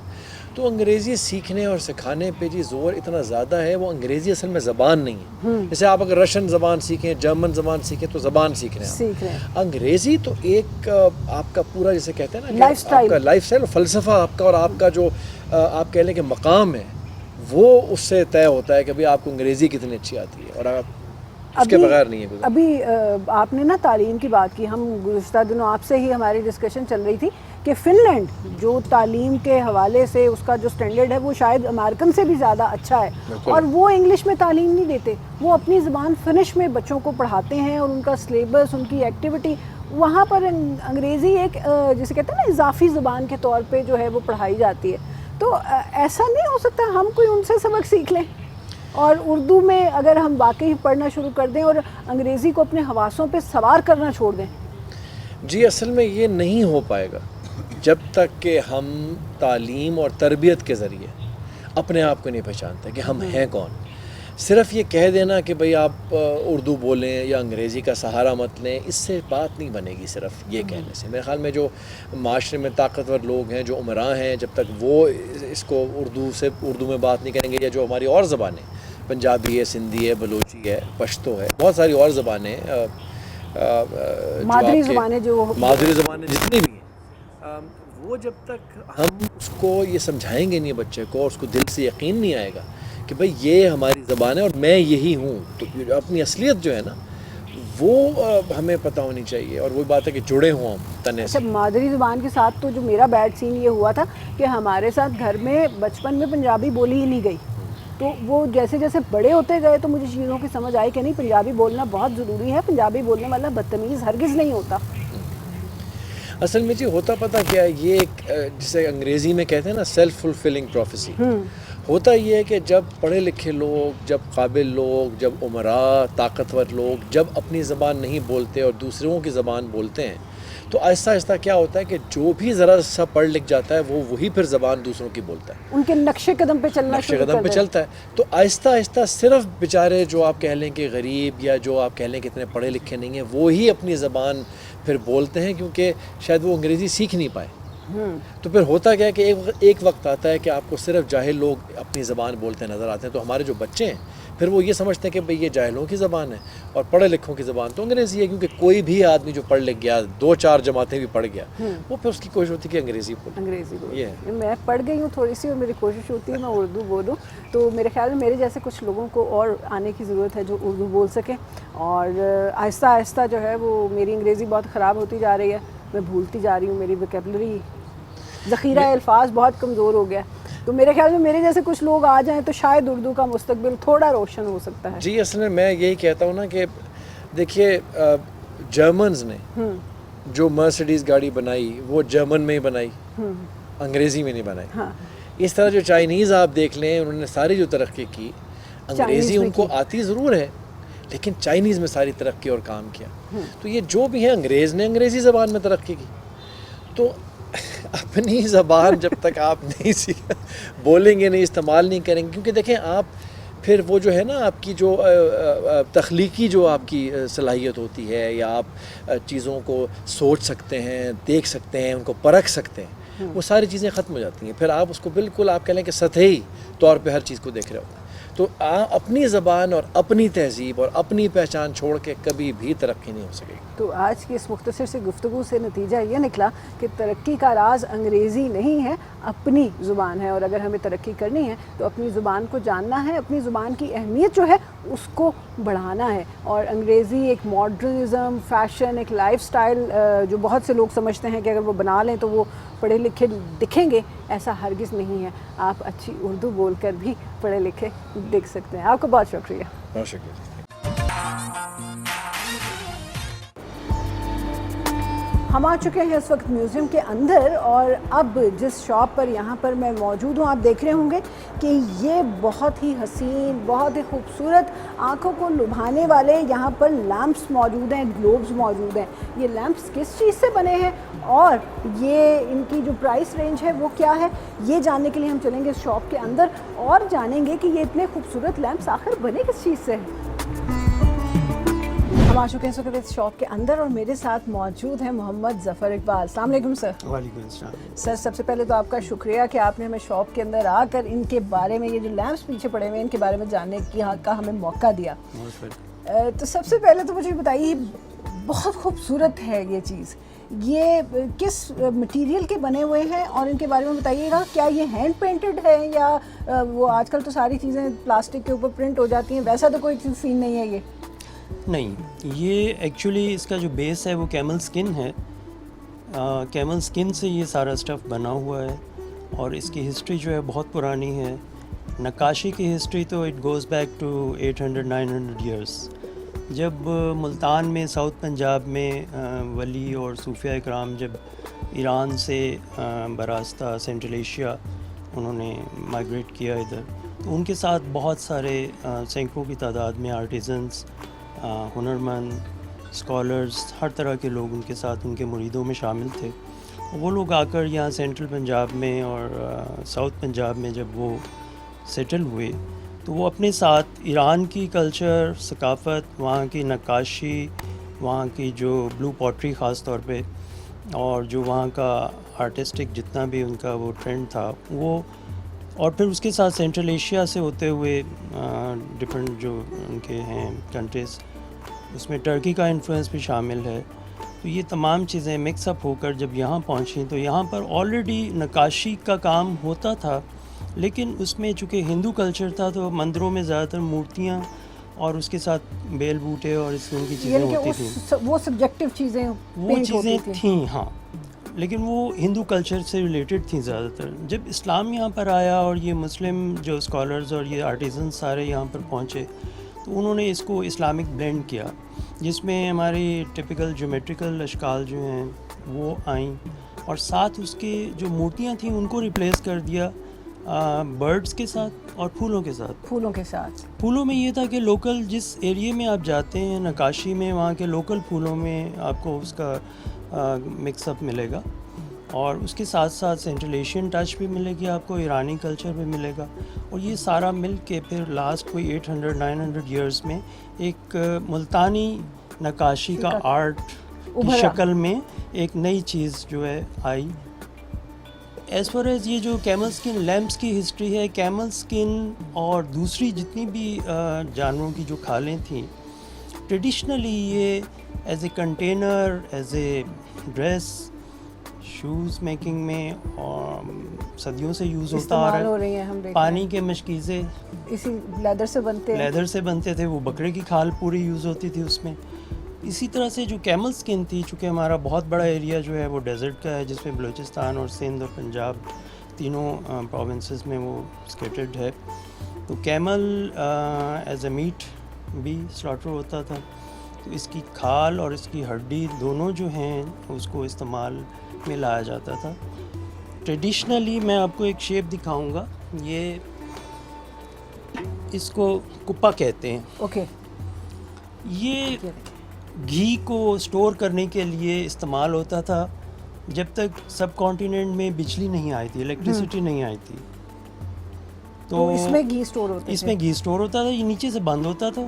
तो अंग्रेज़ी सीखने और सिखाने पे जी ज़ोर इतना ज़्यादा है, वो अंग्रेज़ी असल में ज़बान नहीं है। जैसे आप अगर रशियन ज़बान सीखें, जर्मन ज़बान सीखें तो ज़बान सीख रहे हैं आप। अंग्रेज़ी तो एक आपका पूरा जैसे कहते हैं ना कि आपका लाइफ स्टाइल, फ़लसफ़ा आपका, और आपका जो आप कह लें कि मकाम है वो उससे तय होता है कि भाई आपको अंग्रेज़ी कितनी अच्छी आती है, और आप उसके बगैर नहीं है। अभी आपने ना तालीम की बात की, हम गुज़िश्ता दिनों आपसे ही हमारी डिस्कशन चल रही थी कि फ़िनलैंड जो तालीम के हवाले से उसका जो स्टैंडर्ड है वो शायद अमेरिकन से भी ज़्यादा अच्छा है, और वो इंग्लिश में तालीम नहीं देते, वो अपनी ज़बान फिनिश में बच्चों को पढ़ाते हैं, और उनका सिलेबस, उनकी एक्टिविटी वहाँ पर अंग्रेज़ी एक जिसे कहते हैं ना इजाफी ज़बान के तौर पे जो है वो पढ़ाई जाती है। तो ऐसा नहीं हो सकता हम कोई उनसे सबक सीख लें और उर्दू में अगर हम वाकई पढ़ना शुरू कर दें और अंग्रेज़ी को अपने हवासों पे सवार करना छोड़ दें? जी असल में ये नहीं हो पाएगा जब तक कि हम तालीम और तरबियत के ज़रिए अपने आप को नहीं पहचानते कि हम हैं कौन। सिर्फ़ ये कह देना कि भाई आप उर्दू बोलें या अंग्रेज़ी का सहारा मत लें, इससे बात नहीं बनेगी सिर्फ ये कहने से। मेरे ख़्याल में जो माशरे में ताकतवर लोग हैं, जो उमरा हैं, जब तक वो इसको उर्दू में बात नहीं करेंगे, या जो हमारी और ज़बानें, पंजाबी है, सिंधी है, बलूची है, पश्तो है, बहुत सारी और ज़बानें मादरी ज़बानें जितनी भी हैं, वो जब तक हम उसको ये समझाएंगे नहीं बच्चे को, और उसको दिल से यकीन नहीं आएगा कि भाई ये हमारी ज़बान है और मैं यही हूँ, तो अपनी असलियत जो है ना वो हमें पता होनी चाहिए, और वही बात है कि जुड़े हों हम तने से। अच्छा, मादरी ज़बान के साथ तो जो मेरा बैड सीन ये हुआ था कि हमारे साथ घर में बचपन में पंजाबी बोली ही नहीं गई, तो वो जैसे जैसे बड़े होते गए तो मुझे चीज़ों की समझ आई कि नहीं, पंजाबी बोलना बहुत ज़रूरी है, पंजाबी बोलने वाला बदतमीज़ हरगिज़ नहीं होता। असल में जी होता पता क्या है, ये एक जिसे अंग्रेज़ी में कहते हैं ना सेल्फ फुलफिलिंग प्रोफेसी। होता ये है कि जब पढ़े लिखे लोग, जब काबिल लोग, जब उमरा ताकतवर लोग जब अपनी ज़बान नहीं बोलते और दूसरों की ज़बान बोलते हैं, तो आहिस्ता आहिस्ता क्या होता है कि जो भी ज़रा सा पढ़ लिख जाता है वो वही फिर ज़बान दूसरों की बोलता है, उनके नक्शे कदम पे चलता है। तो आहिस्ता आहिस्ता सिर्फ बेचारे जो आप कह लें कि गरीब, या जो आप कह लें कि इतने पढ़े लिखे नहीं हैं, वो ही अपनी ज़बान फिर बोलते हैं, क्योंकि शायद वो अंग्रेज़ी सीख नहीं पाए। तो फिर होता क्या है कि एक वक्त आता है कि आपको सिर्फ जाहिल लोग अपनी ज़बान बोलते नज़र आते हैं, तो हमारे जो बच्चे हैं फिर वो ये समझते हैं कि भाई ये जाहिलों की ज़बान है और पढ़े लिखों की ज़बान तो अंग्रेज़ी है, क्योंकि कोई भी आदमी जो पढ़ लिख गया, 2-4 जमातें भी पढ़ गया, वो फिर उसकी कोशिश होती है कि अंग्रेज़ी बोले। ये मैं पढ़ गई हूँ थोड़ी सी, और मेरी कोशिश होती है मैं उर्दू बोलूँ, तो मेरे ख्याल में मेरे जैसे कुछ लोगों को और आने की ज़रूरत है जो उर्दू बोल सकें, और आहिस्ता आहिस्ता जो है वो मेरी अंग्रेज़ी बहुत ख़राब होती जा रही है, मैं भूलती जा रही हूँ, मेरी वोकैबुलरी ज़ख़ीरा अल्फाज बहुत कमज़ोर हो गया। तो मेरे ख्याल में मेरे जैसे कुछ लोग आ जाएं तो शायद उर्दू का मुस्तकबिल थोड़ा रोशन हो सकता है। जी असल में मैं यही कहता हूँ ना कि देखिए जर्मन्स ने जो मर्सिडीज़ गाड़ी बनाई वो जर्मन में ही बनाई, अंग्रेज़ी में नहीं बनाई। हाँ। इस तरह जो चाइनीज़ आप देख लें, उन्होंने सारी जो तरक्की की, अंग्रेज़ी उनको आती ज़रूर है लेकिन चाइनीज़ में सारी तरक्की और काम किया। तो ये जो भी है अंग्रेज़ ने अंग्रेज़ी ज़बान में तरक्की की, तो अपनी ज़बान जब तक आप नहीं बोलेंगे नहीं, इस्तेमाल नहीं करेंगे, क्योंकि देखें आप फिर वो जो है ना आपकी जो तख्लीकी जो आपकी सलाहियत होती है, या आप चीज़ों को सोच सकते हैं, देख सकते हैं, उनको परख सकते हैं, वो सारी चीज़ें ख़त्म हो जाती हैं। फिर आप उसको बिल्कुल आप कह लें कि सतही तौर पे हर चीज़ को देख रहे होते हैं। तो अपनी ज़बान और अपनी तहज़ीब और अपनी पहचान छोड़ के कभी भी तरक्की नहीं हो सकेगी। तो आज की इस मुख्तसर से गुफ्तगू से नतीजा ये निकला कि तरक्की का राज अंग्रेज़ी नहीं है, अपनी ज़ुबान है, और अगर हमें तरक्की करनी है तो अपनी ज़ुबान को जानना है, अपनी ज़ुबान की अहमियत जो है उसको बढ़ाना है। और अंग्रेज़ी एक मॉडर्निज़म, फ़ैशन, एक लाइफस्टाइल जो बहुत से लोग समझते हैं कि अगर वो बना लें तो वो पढ़े लिखे दिखेंगे, ऐसा हरगिज़ नहीं है। आप अच्छी उर्दू बोलकर भी पढ़े लिखे दिख सकते हैं। आपको बहुत शुक्रिया। बहुत शुक्रिया। हम आ चुके हैं इस वक्त म्यूज़ियम के अंदर और अब जिस शॉप पर यहाँ पर मैं मौजूद हूँ, आप देख रहे होंगे कि ये बहुत ही हसीन, बहुत ही खूबसूरत, आँखों को लुभाने वाले यहाँ पर लैंप्स मौजूद हैं, ग्लोब्स मौजूद हैं। ये लैंप्स किस चीज़ से बने हैं और ये इनकी जो प्राइस रेंज है वो क्या है, ये जानने के लिए हम चलेंगे इस शॉप के अंदर और जानेंगे कि ये इतने खूबसूरत लैंप्स आखिर बने किस चीज़ से हैं। हम आ चुके हैं इस वक्त इस शॉप के अंदर और मेरे साथ मौजूद हैं मोहम्मद ज़फ़र इकबाल। अस्सलाम वालेकुम सर। वालेकुम अस्सलाम। सर, सबसे पहले तो आपका शुक्रिया कि आपने हमें शॉप के अंदर आकर इनके बारे में, ये जो लैंप्स पीछे पड़े हुए हैं, इनके बारे में जानने का हमें मौका दिया। तो सबसे पहले तो मुझे बताइए, बहुत खूबसूरत है ये चीज़, ये किस मटेरियल के बने हुए हैं और इनके बारे में बताइएगा। क्या ये हैंड पेंटेड है या वो आजकल तो सारी चीज़ें प्लास्टिक के ऊपर प्रिंट हो जाती हैं, वैसा तो कोई सीन नहीं है ये? नहीं, ये एक्चुअली इसका जो बेस है वो कैमल स्किन है। कैमल स्किन से ये सारा स्टफ़ बना हुआ है और इसकी हिस्ट्री जो है बहुत पुरानी है। नक्काशी की हिस्ट्री तो it goes back to 800-900 years. जब मुल्तान में साउथ पंजाब में वली और सूफिया इकराम जब ईरान से बरास्ता सेंट्रल एशिया उन्होंने माइग्रेट किया इधर, तो उनके साथ बहुत सारे सैकड़ों की तादाद में आर्टिजन्स, हुनरमंद, स्कॉलर्स, हर तरह के लोग उनके साथ, उनके मुरीदों में शामिल थे। वो लोग आकर यहाँ सेंट्रल पंजाब में और साउथ पंजाब में जब वो सेटल हुए तो वो अपने साथ ईरान की कल्चर, सकाफ़त, वहाँ की नक्काशी, वहाँ की जो ब्लू पॉटरी ख़ास तौर पे, और जो वहाँ का आर्टिस्टिक जितना भी उनका वो ट्रेंड था वो, और फिर उसके साथ सेंट्रल एशिया से होते हुए डिफरेंट जो उनके हैं कंट्रीज़, उसमें टर्की का इन्फ्लुएंस भी शामिल है। तो ये तमाम चीज़ें मिक्सअप होकर जब यहाँ पहुँची तो यहाँ पर ऑलरेडी नक्काशी का काम होता था, लेकिन उसमें चूँकि हिंदू कल्चर था तो मंदिरों में ज़्यादातर मूर्तियाँ और उसके साथ बेल बूटे और इस तरह की चीज़ें होती थी। वो सब्जेक्टिव चीज़ें, वो चीज़ें थीं, हाँ, लेकिन वो हिंदू कल्चर से रिलेटेड थी ज़्यादातर। जब इस्लाम यहाँ पर आया और ये मुस्लिम जो स्कॉलर्स और ये आर्टिजन सारे यहाँ पर पहुँचे तो उन्होंने इसको इस्लामिक ब्लेंड किया, जिसमें हमारी टिपिकल ज्योमेट्रिकल अशकाल जो हैं वो आईं और साथ उसके जो मूर्तियाँ थीं उनको रिप्लेस कर दिया बर्ड्स के साथ और फूलों के साथ। फूलों में ये था कि लोकल जिस एरिया में आप जाते हैं नक्काशी में, वहाँ के लोकल फूलों में आपको उसका मिक्सअप मिलेगा और उसके साथ साथ सेंट्रल एशियन टच भी मिलेगी आपको, ईरानी कल्चर भी मिलेगा, और ये सारा मिल के फिर लास्ट कोई 800-900 ईयर्स में एक मुल्तानी नक्काशी का आर्ट की शक्ल में एक नई चीज़ जो है आई। एज़ फार एज़ ये जो कैमल स्किन लैम्प्स की हिस्ट्री है, कैमल स्किन और दूसरी जितनी भी जानवरों की जो खालें थीं, ट्रेडिशनली ये as a container, as a dress, shoes making में और सदियों से यूज़ होता आ रहा है। पानी के मशकीज़े इसी लेदर से बनते थे, वो बकरे की खाल पूरी यूज़ होती थी उसमें। इसी तरह से जो कैमल स्किन थी, चूँकि हमारा बहुत बड़ा एरिया जो है वो डेज़र्ट का है, जिसमें बलूचिस्तान और सिंध और पंजाब तीनों प्रोविंसेस में वो स्केटर्ड है, तो कैमल एज ए मीट भी स्लॉटर होता था। तो इसकी खाल और इसकी हड्डी दोनों जो हैं उसको इस्तेमाल में लाया जाता था। ट्रेडिशनली मैं आपको एक शेप दिखाऊंगा, ये इसको कुप्पा कहते हैं। ओके। ये घी को स्टोर करने के लिए इस्तेमाल होता था जब तक सब कॉन्टिनेंट में बिजली नहीं आई थी, इलेक्ट्रिसिटी नहीं आई थी। तो इसमें घी स्टोर होता था। ये नीचे से बंद होता था,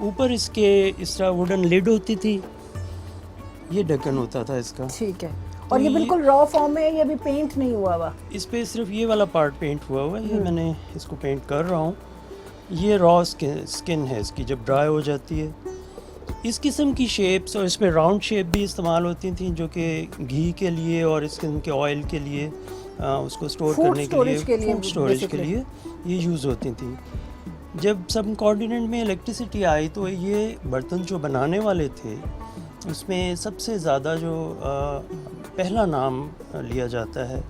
ऊपर इसके इस तरह वुडन लिड होती थी, ये ढक्कन होता था इसका। ठीक है। और ये बिल्कुल रॉ फॉर्म में है, ये अभी पेंट नहीं हुआ हुआ? इस पे सिर्फ ये वाला पार्ट पेंट हुआ हुआ है, ये मैंने इसको पेंट कर रहा हूँ। ये रॉ स्किन है इसकी, जब ड्राई हो जाती है इस किस्म की शेप्स, और इसमें राउंड शेप भी इस्तेमाल होती थी जो कि घी के लिए और इस किस्म के ऑयल के लिए, उसको स्टोर करने के लिए, फूड स्टोरेज के लिए ये यूज़ होती थी। जब सब कॉन्टिनेंट में इलेक्ट्रिसिटी आई तो ये बर्तन जो बनाने वाले थे उसमें सबसे ज़्यादा जो पहला नाम लिया जाता है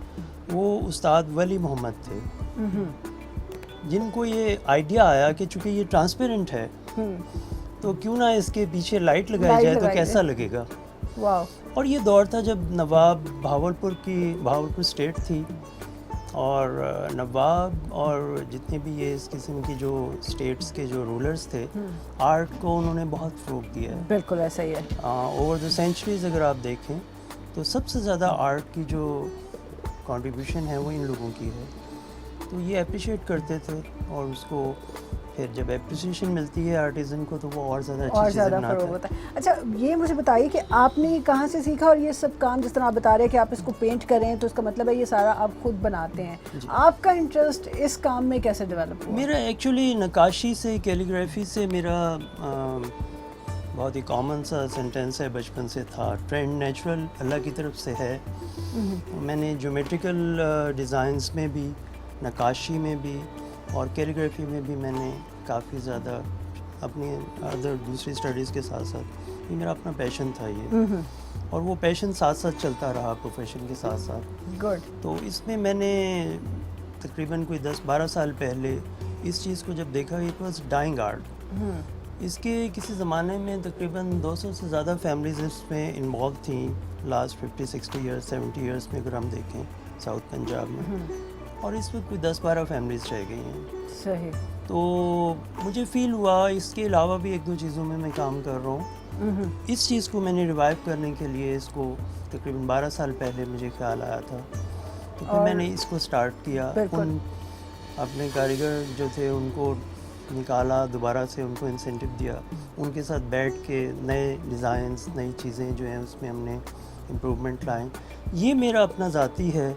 वो उस्ताद वली मोहम्मद थे, जिनको ये आइडिया आया कि चूँकि ये ट्रांसपेरेंट है तो क्यों ना इसके पीछे लाइट लगाई जाए तो कैसा लगेगा। اور یہ دور تھا جب نواب بہاولپور اسٹیٹ تھی، اور نواب اور جتنے بھی یہ اس قسم کی جو اسٹیٹس کے جو رولرز تھے، آرٹ کو انہوں نے بہت فروغ دیا ہے. بالکل ایسا ہی ہے. اوور دا سینچریز اگر آپ دیکھیں تو سب سے زیادہ آرٹ کی جو کنٹریبیوشن ہے وہ ان لوگوں کی ہے. تو یہ اپریشیٹ کرتے تھے، اور اس کو پھر جب اپریسیشن ملتی ہے آرٹیزن کو تو وہ اور زیادہ اچھی چیزیں بناتا ہے. ہوتا ہے. اچھا یہ مجھے بتائیے کہ آپ نے کہاں سے سیکھا، اور یہ سب کام جس طرح آپ بتا رہے ہیں کہ آپ اس کو پینٹ کریں تو اس کا مطلب ہے یہ سارا آپ خود بناتے ہیں. آپ کا انٹرسٹ اس کام میں کیسے ڈیولپ ہوا؟ میرا ایکچولی نقاشی سے، کیلیگرافی سے میرا بہت ہی کامن سا سینٹینس ہے، بچپن سے تھا. ٹرینڈ نیچرل اللہ کی طرف سے ہے. میں نے جیومیٹریکل ڈیزائنس میں بھی، نقاشی میں بھی اور کیلیگرافی میں بھی میں نے کافی زیادہ اپنی دوسری اسٹڈیز کے ساتھ ساتھ، یہ میرا اپنا پیشن تھا یہ، اور وہ پیشن ساتھ ساتھ چلتا رہا پروفیشن کے ساتھ ساتھ. گڈ. تو اس میں میں نے تقریباً کوئی 10-12 سال پہلے اس چیز کو جب دیکھا، اٹ واز ڈائنگ آرٹ. اس کے کسی زمانے میں تقریباً 200 سے زیادہ فیملیز اس میں انوالو تھیں لاسٹ 50-60 ایئرس 70 ایئرس میں اگر ہم دیکھیں ساؤتھ پنجاب میں، اور اس وقت کوئی 10-12 فیملیز رہ گئی ہیں. صحیح. تو مجھے فیل ہوا اس کے علاوہ بھی 1-2 چیزوں میں کام کر رہا ہوں. اس چیز کو میں نے ریوائیو کرنے کے لیے اس کو تقریباً 12 سال پہلے مجھے خیال آیا تھا، تو پھر میں نے اس کو سٹارٹ کیا. اپنے کاریگر جو تھے ان کو نکالا، دوبارہ سے ان کو انسینٹیو دیا، ان کے ساتھ بیٹھ کے نئے ڈیزائنس، نئی چیزیں جو ہیں اس میں ہم نے امپروومنٹ لائیں. یہ میرا اپنا ذاتی ہے.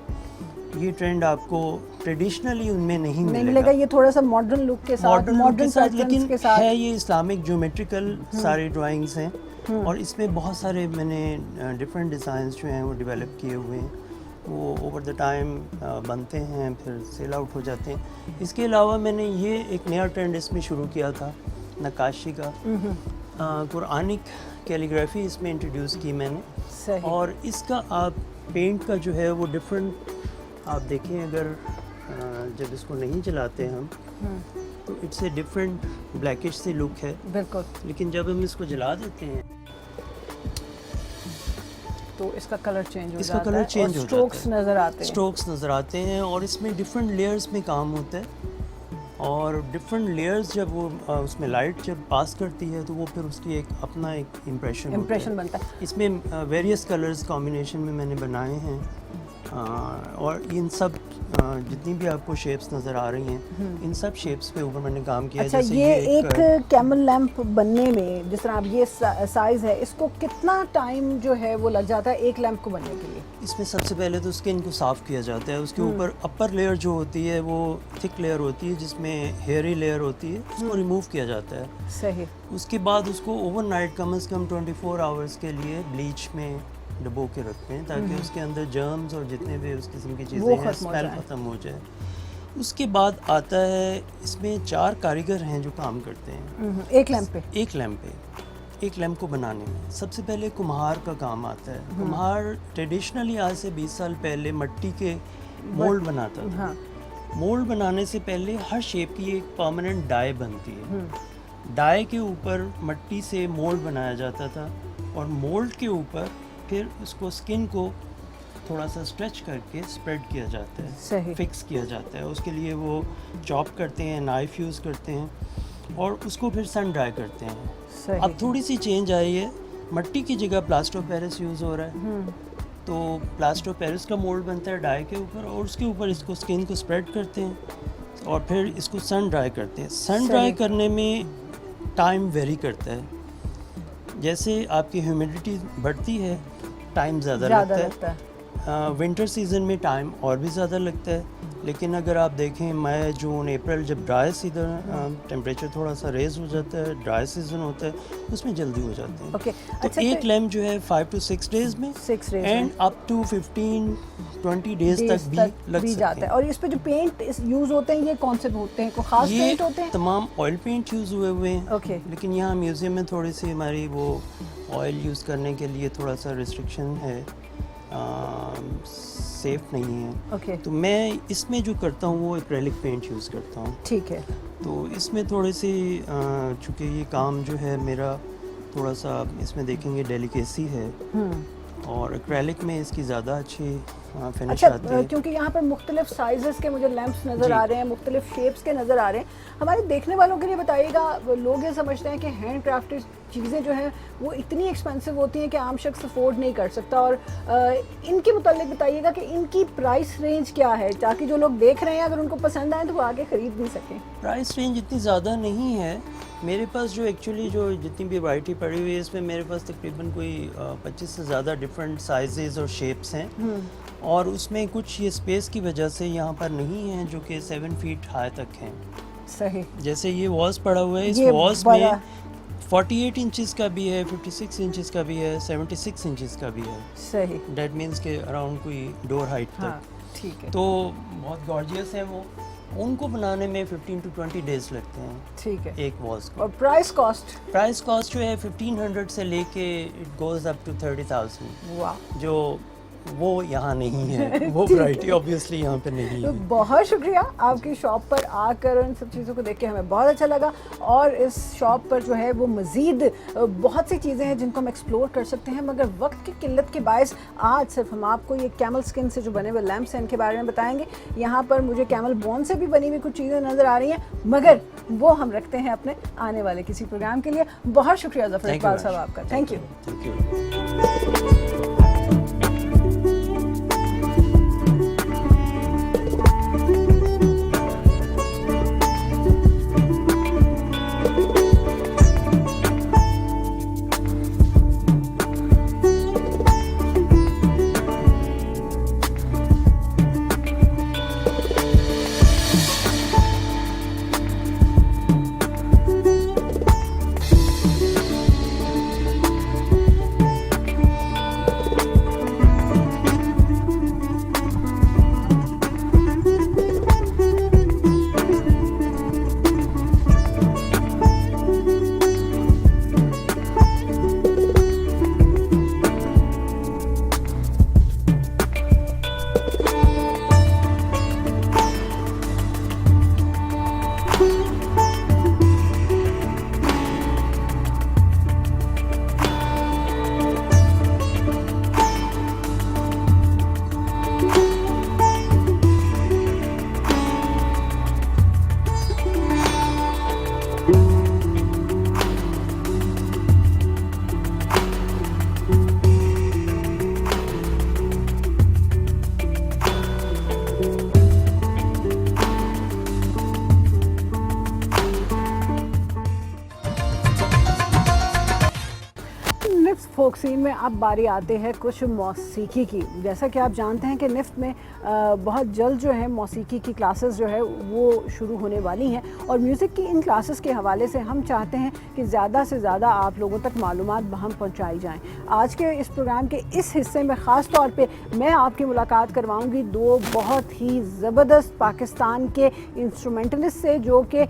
یہ ٹرینڈ آپ کو ٹریڈیشنلی ان میں نہیں ملے گا. یہ تھوڑا سا ماڈرن لک کے ساتھ، لیکن ہے یہ اسلامک جیومیٹریکل ساری ڈرائنگس ہیں، اور اس میں بہت سارے میں نے ڈفرینٹ ڈیزائنس جو ہیں وہ ڈیولپ کیے ہوئے ہیں. وہ اوور دا ٹائم بنتے ہیں، پھر سیل آؤٹ ہو جاتے ہیں. اس کے علاوہ میں نے یہ ایک نیا ٹرینڈ اس میں شروع کیا تھا نقاشی کا. قرآنک کیلیگرافی اس میں انٹروڈیوس کی میں نے، اور اس کا آپ پینٹ کا جو ہے وہ ڈفرینٹ آپ دیکھیں، اگر جب اس کو نہیں چلاتے ہم تو اٹس اے ڈفرینٹ بلیکش سی لک ہے. بالکل. لیکن جب ہم اس کو جلا دیتے ہیں تو اس کا کلر چینج ہو جاتا ہے، اس کا کلر چینج ہو جاتا ہے، اسٹروکس نظر آتے ہیں، اور اس میں ڈفرینٹ لیئرز میں کام ہوتا ہے. اور ڈفرینٹ لیئرز جب وہ اس میں لائٹ جب پاس کرتی ہے تو وہ پھر اس کی ایک اپنا ایک امپریشن بنتا ہے. اس میں ویریس کلرز کمبینیشن میں نے بنائے ہیں، اور ان سب جتنی بھی آپ کو شیپس نظر آ رہی ہیں ان سب شیپس پہ اوپر میں نے کام کیا. اچھا یہ ایک کیمل لیمپ بننے میں جس طرح اب یہ سائز ہے، اس کو کتنا ٹائم جو ہے وہ لگ جاتا ہے ایک لیمپ کو بننے کے لیے؟ اس میں سب سے پہلے تو اسکن کو صاف کیا جاتا ہے. اس کے اوپر اپر لیئر جو ہوتی ہے وہ تھک لیئر ہوتی ہے جس میں ہیئری لیئر ہوتی ہے، اس کو ریموو کیا جاتا ہے. صحیح. اس کے بعد اس کو اوور نائٹ کم از کم 24 آورس کے لیے بلیچ میں ڈبو کے رکھتے ہیں تاکہ اس کے اندر جرمز اور جتنے بھی اس قسم کی چیزیں ہیں اسمیل ختم ہو جائے. اس کے بعد آتا ہے، اس میں 4 کاریگر ہیں جو کام کرتے ہیں ایک لیمپ پہ. ایک لیمپ کو بنانے میں سب سے پہلے کمہار کا کام آتا ہے. کمہار ٹریڈیشنلی آج سے 20 سال پہلے مٹی کے مولڈ بناتا تھا. مولڈ بنانے سے پہلے ہر شیپ کی ایک پرماننٹ ڈائی بنتی ہے. ڈائی کے اوپر مٹی سے مولڈ بنایا جاتا تھا، اور مولڈ کے اوپر پھر اس کو اسکن کو تھوڑا سا اسٹریچ کر کے اسپریڈ کیا جاتا ہے، فکس کیا جاتا ہے. اس کے لیے وہ چاپ کرتے ہیں، نائف یوز کرتے ہیں، اور اس کو پھر سن ڈرائی کرتے ہیں. اب تھوڑی سی چینج آئی ہے، مٹی کی جگہ پلاسٹر آف پیرس یوز ہو رہا ہے. تو پلاسٹر آف پیرس کا مولڈ بنتا ہے ڈائی کے اوپر، اور اس کے اوپر اس کو اسکن کو اسپریڈ کرتے ہیں اور پھر اس کو سن ڈرائی کرتے ہیں. سن ڈرائی کرنے میں ٹائم ویری کرتا ہے. جیسے آپ کی ہیومیڈیٹی بڑھتی ہے ٹائم زیادہ لگتا ہے. ونٹر سیزن میں ٹائم اور بھی زیادہ لگتا ہے. لیکن اگر آپ دیکھیں مئی جون اپریل جب ڈرائی سیزن ٹیمپریچر تھوڑا سا ریز ہو جاتا ہے، ڈرائی سیزن ہوتا ہے، اس میں جلدی ہو جاتے ہیں. تو ایک لیمپ جو ہے 5 to 6 days میں اینڈ اپ ٹو 15-20 days تک بھی لگ جاتا ہے. اور اس پہ جو پینٹ یوز ہوتے ہیں یہ کون سے ہوتے ہیں؟ کوئی خاص پینٹ ہوتے ہیں؟ تمام آئل پینٹ یوز ہوئے ہیں، لیکن یہاں میوزیم میں تھوڑی سی ہماری وہ آئل یوز کرنے کے لیے تھوڑا سا ریسٹرکشن ہے، سیف نہیں ہے. تو میں اس میں جو کرتا ہوں وہ ایکریلک پینٹ یوز کرتا ہوں. ٹھیک ہے. تو اس میں تھوڑی سی چونکہ یہ کام جو ہے میرا تھوڑا سا اس میں دیکھیں گے ڈیلیکیسی ہے، और एक्रेलिक में इसकी ज़्यादा अच्छी फिनिश अच्छा, आती है। क्योंकि यहाँ पर मुख्तलिफ साइजेस के मुझे लैंप्स नज़र जी। आ रहे हैं, मुख्तलिफ शेप्स के नज़र आ रहे हैं। हमारे देखने वालों के लिए बताइएगा, लोग ये समझते हैं कि हैंड क्राफ्टेड चीज़ें जो हैं वो इतनी एक्सपेंसिव होती हैं कि आम शख्स अफोर्ड नहीं कर सकता, और इनके मुतालिक बताइएगा कि इनकी प्राइस रेंज क्या है, ताकि जो लोग देख रहे हैं अगर उनको पसंद आए तो वो आके ख़रीद भी सकें। प्राइस रेंज इतनी ज़्यादा नहीं है मेरे पास, जो एक्चुअली जो जितनी भी वैरायटी पड़ी हुई है इसमें मेरे पास तकरीबन कोई 25 से ज़्यादा डिफरेंट साइजेस और शेप्स हैं, और उसमें कुछ ये स्पेस की वजह से यहाँ पर नहीं है जो कि 7 फीट हाई तक हैं। सही। जैसे ये वॉल्स पड़ा हुआ है, इस ये वॉल्स बड़ा- में 48 इंचेस का भी है, 56 इंचेस का भी है, 76 इंचेस का भी है। सही। डेट मीन्स के अराउंड कोई डोर हाइट हाँ, तक। ठीक है। तो बहुत गॉर्जियस है वो, उनको बनाने में 15 टू 20 डेज लगते हैं ठीक है। एक वॉल्स को। और प्राइस कॉस्ट? प्राइस कॉस्ट जो है 1500 से लेके इट गोज़ अप टू 30,000, वाह, जो वो यहाँ नहीं है, वो ठीक है। वैरायटी ऑब्वियसली यहाँ पे नहीं तो है। बहुत शुक्रिया, आपकी शॉप पर आकर इन सब चीज़ों को देख के हमें बहुत अच्छा लगा, और इस शॉप पर जो है वो मज़ीद बहुत सी चीज़ें हैं जिनको हम एक्सप्लोर कर सकते हैं, मगर वक्त की किल्लत के बायस आज सिर्फ हम आपको ये कैमल स्किन से जो बने हुए लैम्प्स हैं इनके बारे में बताएंगे। यहाँ पर मुझे कैमल बोन से भी बनी हुई कुछ चीज़ें नज़र आ रही हैं, मगर वो हम रखते हैं अपने आने वाले किसी प्रोग्राम के लिए। बहुत शुक्रिया Zafar Thank you Iqbal very साहब much. आपका, thank you. Thank you. Folk scene में अब बारी आते हैं कुछ मौसीकी की। जैसा कि आप जानते हैं कि निफ्ट में बहुत जल्द जो है मौसीकी की क्लासेस जो है वो शुरू होने वाली हैं, और म्यूज़िक की इन क्लासेस के हवाले से हम चाहते हैं कि ज़्यादा से ज़्यादा आप लोगों तक मालूमात बहम पहुँचाई जाएँ। आज के इस प्रोग्राम के इस हिस्से में ख़ास तौर पे मैं आपकी मुलाकात करवाऊँगी दो बहुत ही ज़बरदस्त पाकिस्तान के इंस्ट्रूमेंटलिस्ट से, जो कि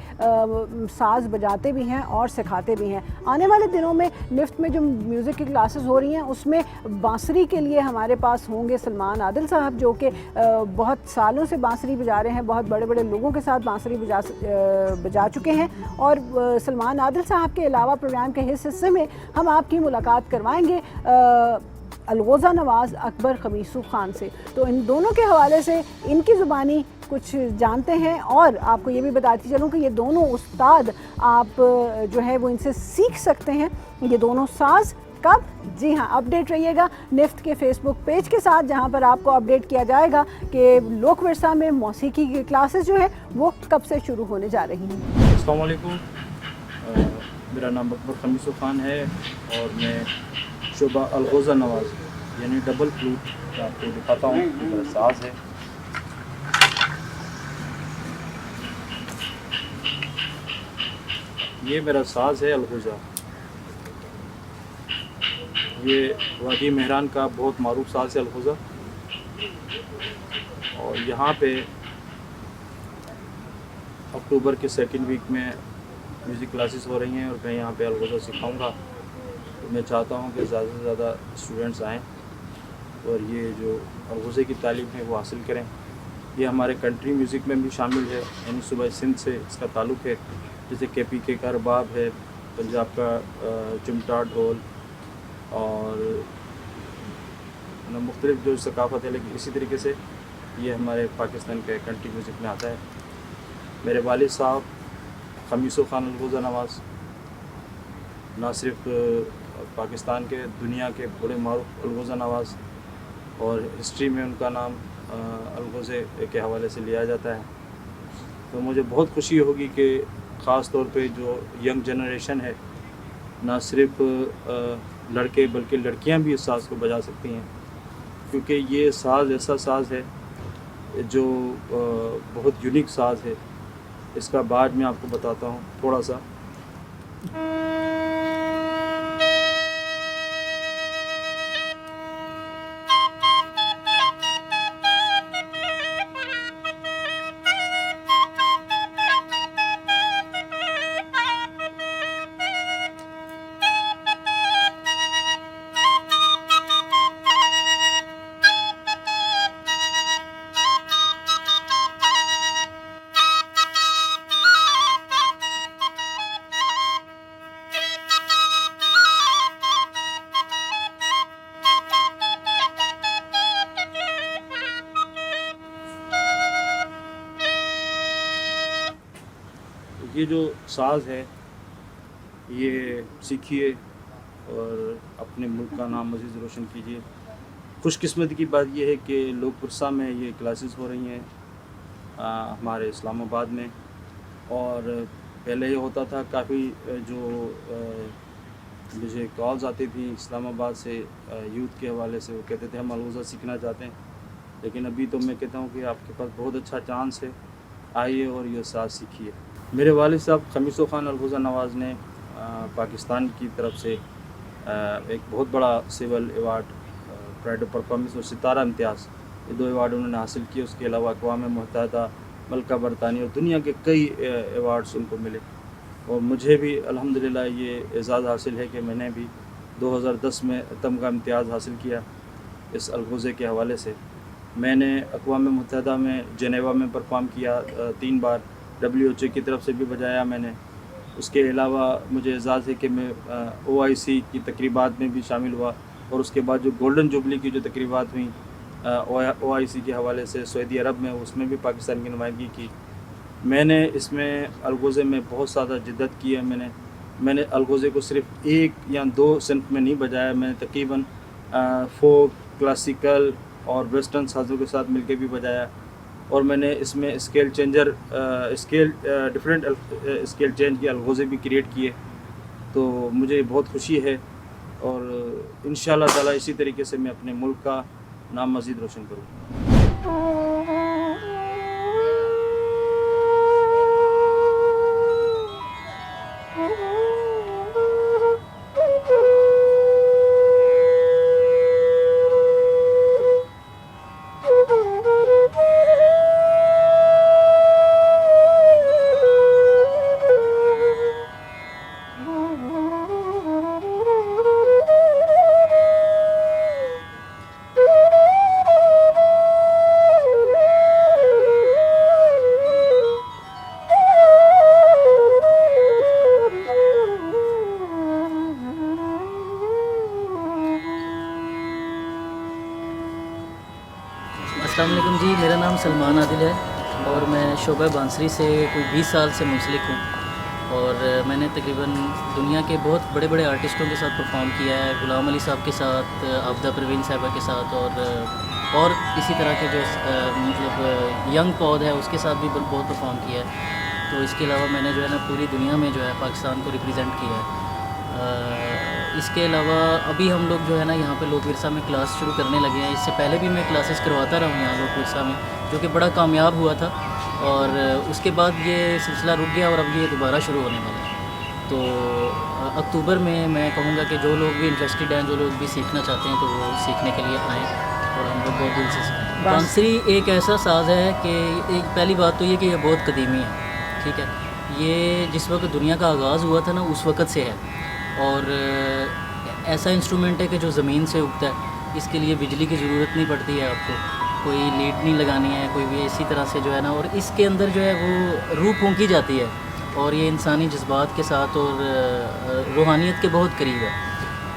साज़ बजाते भी हैं और सिखाते भी हैं। आने वाले दिनों में निफ्ट में जो म्यूज़िक की क्लासेस हो रही हैं उसमें बांसुरी के लिए हमारे पास होंगे सलमान आदिल साहब, जो कि बहुत सालों से बांसुरी बजा रहे हैं, बहुत बड़े बड़े लोगों के साथ बांसुरी बजा चुके हैं। और सलमान आदिल साहब के अलावा प्रोग्राम के इस हिस्से में हम आपकी मुलाकात करवाएंगे अलगोज़ा नवाज़ अकबर खमीसू ख़ान से। तो इन दोनों के हवाले से इनकी ज़ुबानी कुछ जानते हैं, और आपको ये भी बताती चलूँ कि ये दोनों उस्ताद आप जो है वो इनसे सीख सकते हैं। ये दोनों साज़ कब? जी हाँ, अपडेट रहिएगा निफ्ट के फेसबुक पेज के साथ, जहाँ पर आपको अपडेट किया जाएगा कि लोक विरसा में मौसीकी की क्लासेस जो है वो कब से शुरू होने जा रही हैं। अस्सलाम वालेकुम, मेरा नाम अकबर खमीसू ख़ान है और मैं शुबा अलगोज़ा नवाज़ यानी डबल फ्लूट आपको दिखाता हूँ। मेरा साज़ है, ये मेरा साज़ है अलगोज़ा। ये वादी मेहरान का बहुत मारूफ साज़ है अलगोज़ा, और यहाँ पे अक्टूबर के सेकंड वीक में म्यूज़िक क्लासेस हो रही हैं और मैं यहाँ पे अलगोज़ा सिखाऊंगा। तो मैं चाहता हूँ कि ज़्यादा से ज़्यादा स्टूडेंट्स आएँ और ये जो अलगोज़े की तालीम है वो हासिल करें। ये हमारे कंट्री म्यूज़िक में भी शामिल है, यानी सूबा सिंध से इसका ताल्लुक़ है। जैसे KPK का रबाब है, पंजाब का चिमटा ढोल, और मुख्तलिफ जो सकाफ़त है, लेकिन इसी तरीके से ये हमारे पाकिस्तान के कंट्री म्यूज़िक में आता है। मेरे वालिद साहब खमीसो खान अलगोज़ा नवाज़ ना सिर्फ पाकिस्तान के, दुनिया के बड़े मारूफ अलगोज़ा नवाज़, और हिस्ट्री में उनका नाम अलगोज़े के हवाले से लिया जाता है। तो मुझे बहुत खुशी होगी कि ख़ास तौर पे जो यंग जनरेशन है, ना सिर्फ लड़के बल्कि लड़कियां भी इस साज़ को बजा सकती हैं, क्योंकि ये साज़ ऐसा साज़ है जो बहुत यूनिक साज़ है। इसका बाद मैं आपको बताता हूँ थोड़ा सा। ये जो साज़ है ये सीखिए और अपने मुल्क का नाम मज़ीद रोशन कीजिए। खुशकिस्मती की बात यह है कि लोकपुरसा में ये क्लासेस हो रही हैं हमारे इस्लामाबाद में, और पहले ये होता था काफ़ी जो मुझे कॉल्स आती थी इस्लामाबाद से यूथ के हवाले से, वो कहते थे हम अलगोज़ा सीखना चाहते हैं। लेकिन अभी तो मैं कहता हूँ कि आपके पास बहुत अच्छा चांस है, आइए और ये साज़ सीखिए। मेरे वालिद साहब खमीसो खान अलगोज़ा नवाज़ ने पाकिस्तान की तरफ से एक बहुत बड़ा civil award, pride of performance और सितारा इम्तियाज़, ये 2 अवार्ड उन्होंने हासिल किए। उसके अलावा अक़वाम मुत्तहिदा, मलका बरतानिया और दुनिया के कई अवार्ड्स उनको मिले। और मुझे भी अल्हम्दुलिल्लाह ये एज़ाज़ हासिल है कि मैंने भी 2010 में तमगा इम्तियाज़ हासिल किया इस अलगोज़े के हवाले से। मैंने अक़वाम मुत्तहिदा में जेनेवा में परफॉर्म किया 3 बार, WHO की तरफ से भी बजाया मैंने। उसके अलावा मुझे एज़ाज़ है कि मैं OIC की तकरीबात में भी शामिल हुआ, और उसके बाद जो गोल्डन जुबली की जो तकरीबात हुई OIC के हवाले से सऊदी अरब में, उसमें भी पाकिस्तान की नुमाइंदगी की। मैंने इसमें अलगोज़े में बहुत ज़्यादा जिद्दत की है। मैंने अलगोज़े को सिर्फ 1 या 2 सिन्फ में नहीं बजाया, मैंने तकरीबन फोक, क्लासिकल और वेस्टर्न साज़ों के साथ मिलके भी बजाया। और मैंने इसमें स्केल डिफरेंट स्केल चेंज के अलगोज़े भी क्रिएट किए। तो मुझे बहुत खुशी है, और इंशाअल्लाह ताला इसी तरीके से मैं अपने मुल्क का नाम मज़ीद रोशन करूँ। अस्सलाम वालेकुम जी, मेरा नाम सलमान आदिल है और मैं शोबा बांसरी से कोई 20 साल से मुंसलिक हूँ। और मैंने तकरीबन दुनिया के बहुत बड़े बड़े आर्टिस्टों के साथ परफॉर्म किया है, गुलाम अली साहब के साथ, आबदा परवीन साहिबा के साथ, और इसी तरह के जो मतलब यंग पौध है उसके साथ भी बहुत परफॉर्म किया है। तो इसके अलावा मैंने जो है ना पूरी दुनिया में जो है पाकिस्तान को रिप्रेजेंट किया है। इसके अलावा अभी हम लोग जो है ना यहाँ पे लोक विरसा में क्लास शुरू करने लगे हैं। इससे पहले भी मैं क्लासेस करवाता रहा हूँ यहाँ लोक विरसा में, जो कि बड़ा कामयाब हुआ था। और उसके बाद ये सिलसिला रुक गया और अब ये दोबारा शुरू होने वाला है। तो अक्टूबर में मैं कहूँगा कि जो लोग भी इंटरेस्टेड हैं, जो लोग भी सीखना चाहते हैं, तो वो सीखने के लिए आएँ और हम लोग बहुत दिल से सीखें। बांसुरी एक ऐसा साज़ है कि एक पहली बात तो ये कि ये बहुत कदीमी है, ठीक है। ये जिस वक्त दुनिया का आगाज़ हुआ था ना उस वक़्त से है, और ऐसा इंस्ट्रूमेंट है कि जो ज़मीन से उगता है। इसके लिए बिजली की ज़रूरत नहीं पड़ती है, आपको कोई लीड नहीं लगानी है, कोई भी इसी तरह से जो है ना। और इसके अंदर जो है वो रूह फूंकी जाती है, और ये इंसानी जज्बात के साथ और रूहानियत के बहुत करीब है।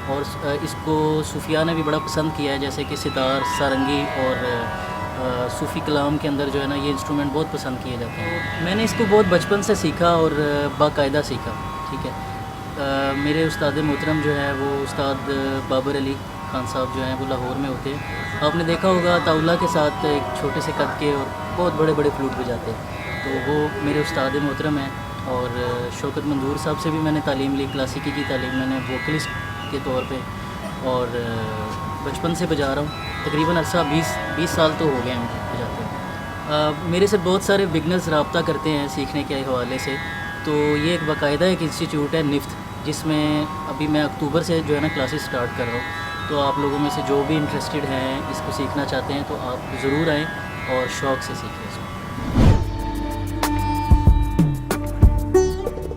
اور اس کو صوفیاء نے بھی بڑا پسند کیا ہے، جیسے کہ ستار، سارنگی اور صوفی کلام کے اندر جو ہے نا یہ انسٹرومنٹ بہت پسند کیے جاتے ہیں۔ میں نے اس کو بہت بچپن سے سیکھا اور باقاعدہ سیکھا، ٹھیک ہے۔ میرے استاد محترم جو ہے وہ استاد بابر علی خان صاحب جو ہیں وہ لاہور میں ہوتے ہیں، آپ نے دیکھا ہوگا طاولہ کے ساتھ ایک چھوٹے سے قد کے اور بہت بڑے بڑے فلوٹ بجاتے ہیں، تو وہ میرے استاد محترم ہیں۔ اور شوکت منظور صاحب سے بھی میں نے تعلیم لی، کلاسیکی کی تعلیم میں نے ووکلسٹ کے طور پہ، اور بچپن سے بجا رہا ہوں، تقریباً عرصہ 20 سال تو ہو گئے ہیں بجاتے ہیں۔ میرے سے بہت سارے بگنرز رابطہ کرتے ہیں سیکھنے کے حوالے سے، تو یہ ایک باقاعدہ ایک انسٹیٹیوٹ ہے نفت، جس میں ابھی میں اکتوبر سے جو ہے نا کلاسز سٹارٹ کر رہا ہوں، تو آپ لوگوں میں سے جو بھی انٹرسٹڈ ہیں اس کو سیکھنا چاہتے ہیں تو آپ ضرور آئیں اور شوق سے سیکھیں اس کو۔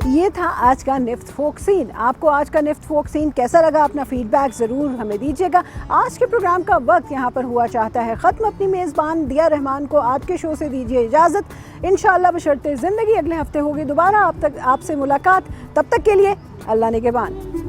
یہ تھا آج کا نفت فوک سین۔ آپ کو آج کا نفت فوک سین کیسا لگا؟ اپنا فیڈ بیک ضرور ہمیں دیجیے گا۔ آج کے پروگرام کا وقت یہاں پر ہوا چاہتا ہے ختم۔ اپنی میزبان دیا رحمان کو آج کے شو سے دیجیے اجازت۔ انشاءاللہ بشرطِ زندگی اگلے ہفتے ہوگی دوبارہ آپ سے ملاقات، تب تک کے لیے اللہ نگہبان۔